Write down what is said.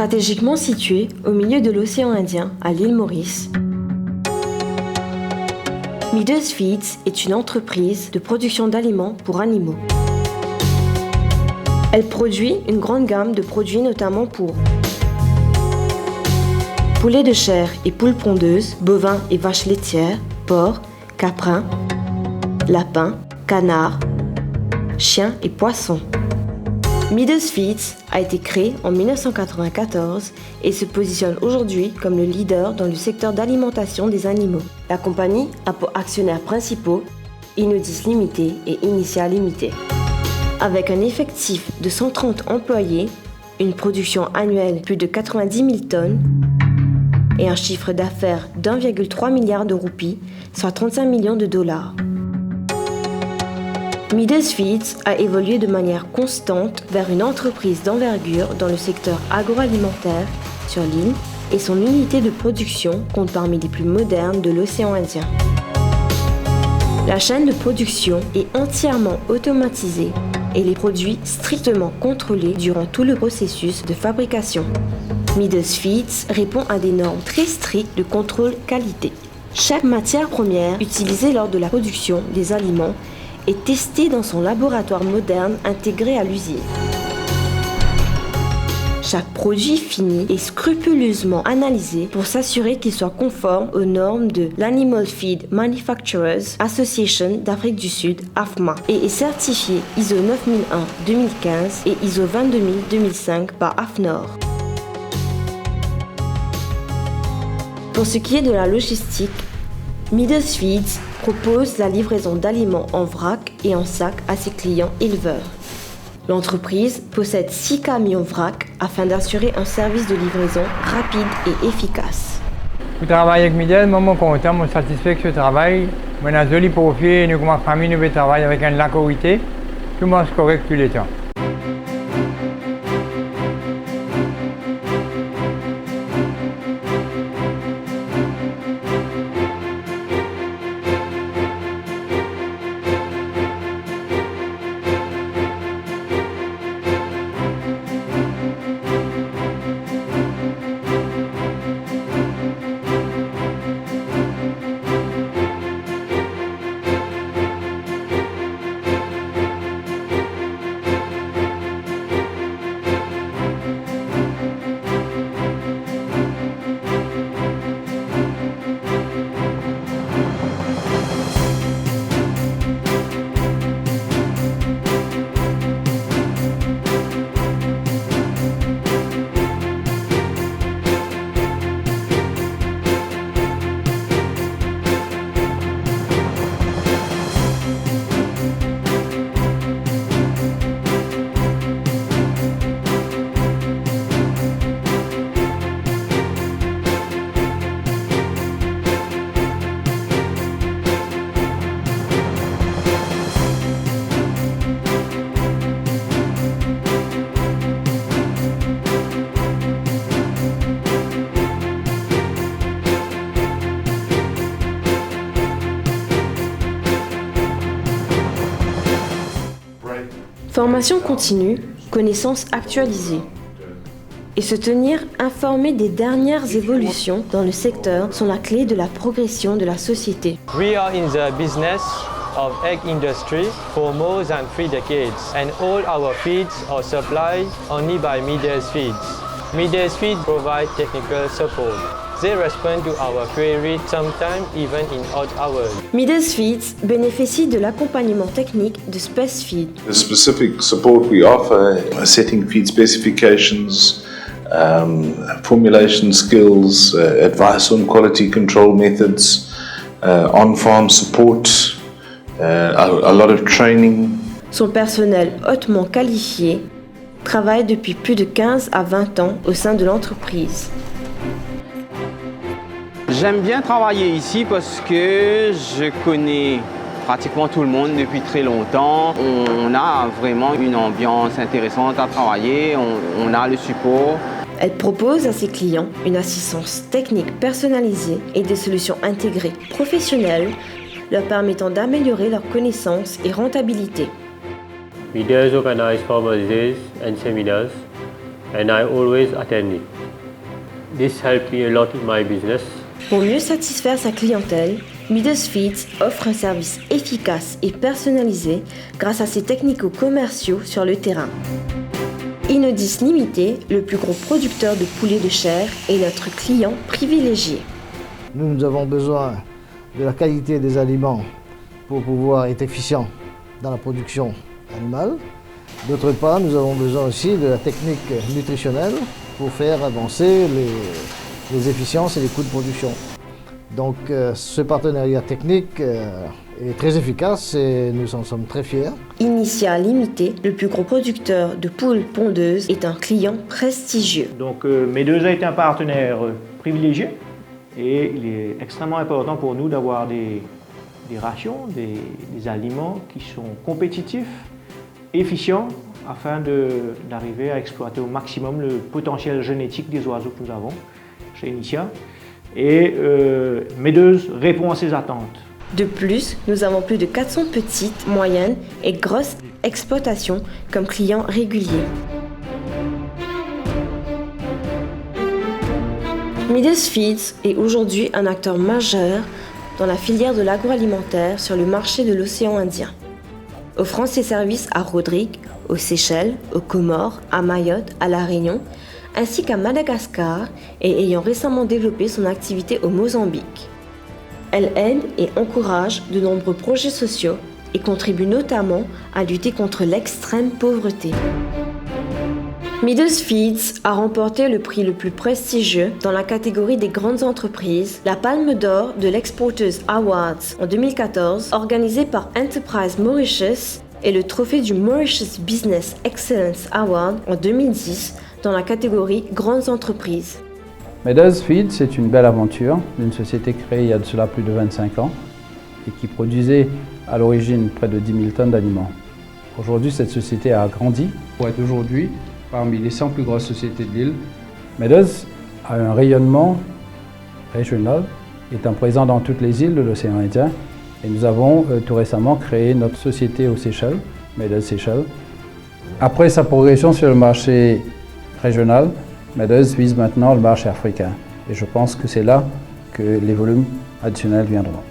Stratégiquement située au milieu de l'océan Indien, à l'île Maurice, Meadows Feeds est une entreprise de production d'aliments pour animaux. Elle produit une grande gamme de produits notamment pour poulets de chair et poules pondeuses, bovins et vaches laitières, porcs, caprins, lapins, canards, chiens et poissons. Meadows Feeds a été créé en 1994 et se positionne aujourd'hui comme le leader dans le secteur d'alimentation des animaux. La compagnie a pour actionnaires principaux Inodis Limited et Initial Limited. Avec un effectif de 130 employés, une production annuelle de plus de 90 000 tonnes et un chiffre d'affaires d'1,3 milliard de roupies, soit 35 millions de dollars. Meadows Feeds a évolué de manière constante vers une entreprise d'envergure dans le secteur agroalimentaire sur l'île et son unité de production compte parmi les plus modernes de l'océan Indien. La chaîne de production est entièrement automatisée et les produits strictement contrôlés durant tout le processus de fabrication. Meadows Feeds répond à des normes très strictes de contrôle qualité. Chaque matière première utilisée lors de la production des aliments est testée dans son laboratoire moderne intégré à l'usine. Chaque produit fini est scrupuleusement analysé pour s'assurer qu'il soit conforme aux normes de l'Animal Feed Manufacturers Association d'Afrique du Sud, AFMA, et est certifié ISO 9001-2015 et ISO 22000-2005 par AFNOR. Pour ce qui est de la logistique, Meadows Feeds propose la livraison d'aliments en vrac et en sac à ses clients éleveurs. L'entreprise possède 6 camions vrac afin d'assurer un service de livraison rapide et efficace. Pour travailler avec Meadows, je suis content, je suis satisfait de ce travail. Je suis un joli profil, nous, comme famille, nous travaillons avec une qualité. Tout le monde est correct tous les temps. Formation continue, connaissances actualisées. Et se tenir informé des dernières évolutions dans le secteur sont la clé de la progression de la société. We are in the business of egg industry for more than 3 decades, and all our feeds are supplied only by Meadows Feeds. Meadows Feeds provide technical support. They respond to our queries, sometimes even in odd hours. Meadows Feeds bénéficie de l'accompagnement technique de Space Feed. The specific support we offer, setting feed specifications, formulation skills, advice on quality control methods, on-farm support, a lot of training. Son personnel hautement qualifié travaille depuis plus de 15 à 20 ans au sein de l'entreprise. J'aime bien travailler ici parce que je connais pratiquement tout le monde depuis très longtemps. On a vraiment une ambiance intéressante à travailler, on a le support. Elle propose à ses clients une assistance technique personnalisée et des solutions intégrées professionnelles leur permettant d'améliorer leurs connaissances et rentabilité. Meadows organize farmers' days and seminars and I always attend it. This helped me a lot in my business. Pour mieux satisfaire sa clientèle, Meadows Feeds offre un service efficace et personnalisé grâce à ses technico-commerciaux sur le terrain. Inodis Limited, le plus gros producteur de poulet de chair, est notre client privilégié. Nous avons besoin de la qualité des aliments pour pouvoir être efficient dans la production animale. D'autre part, nous avons besoin aussi de la technique nutritionnelle pour faire avancer les efficiences et les coûts de production. Donc ce partenariat technique est très efficace et nous en sommes très fiers. Initia Limited, le plus gros producteur de poules pondeuses, est un client prestigieux. Donc Meadows a été un partenaire privilégié et il est extrêmement important pour nous d'avoir des rations, des aliments qui sont compétitifs, efficients, afin d'arriver à exploiter au maximum le potentiel génétique des oiseaux que nous avons chez Initia. Et Meadows répond à ces attentes. De plus, nous avons plus de 400 petites, moyennes et grosses exploitations comme clients réguliers. Meadows Feeds est aujourd'hui un acteur majeur dans la filière de l'agroalimentaire sur le marché de l'océan Indien, offrant ses services à Rodrigue, aux Seychelles, aux Comores, à Mayotte, à La Réunion, ainsi qu'à Madagascar et ayant récemment développé son activité au Mozambique. Elle aide et encourage de nombreux projets sociaux et contribue notamment à lutter contre l'extrême pauvreté. Meadows Feeds a remporté le prix le plus prestigieux dans la catégorie des grandes entreprises, la Palme d'Or de l'Exporters Awards en 2014, organisé par Enterprise Mauritius, et le trophée du Mauritius Business Excellence Award en 2010 dans la catégorie grandes entreprises. Meadows Feeds, c'est une belle aventure d'une société créée il y a de cela plus de 25 ans et qui produisait à l'origine près de 10 000 tonnes d'aliments. Aujourd'hui, cette société a grandi pour être aujourd'hui parmi les 100 plus grosses sociétés de l'île. Meadows a un rayonnement régional, étant présent dans toutes les îles de l'océan Indien. Et nous avons tout récemment créé notre société aux Seychelles, Meadows Seychelles. Après sa progression sur le marché régional, Meadows vise maintenant le marché africain. Et je pense que c'est là que les volumes additionnels viendront.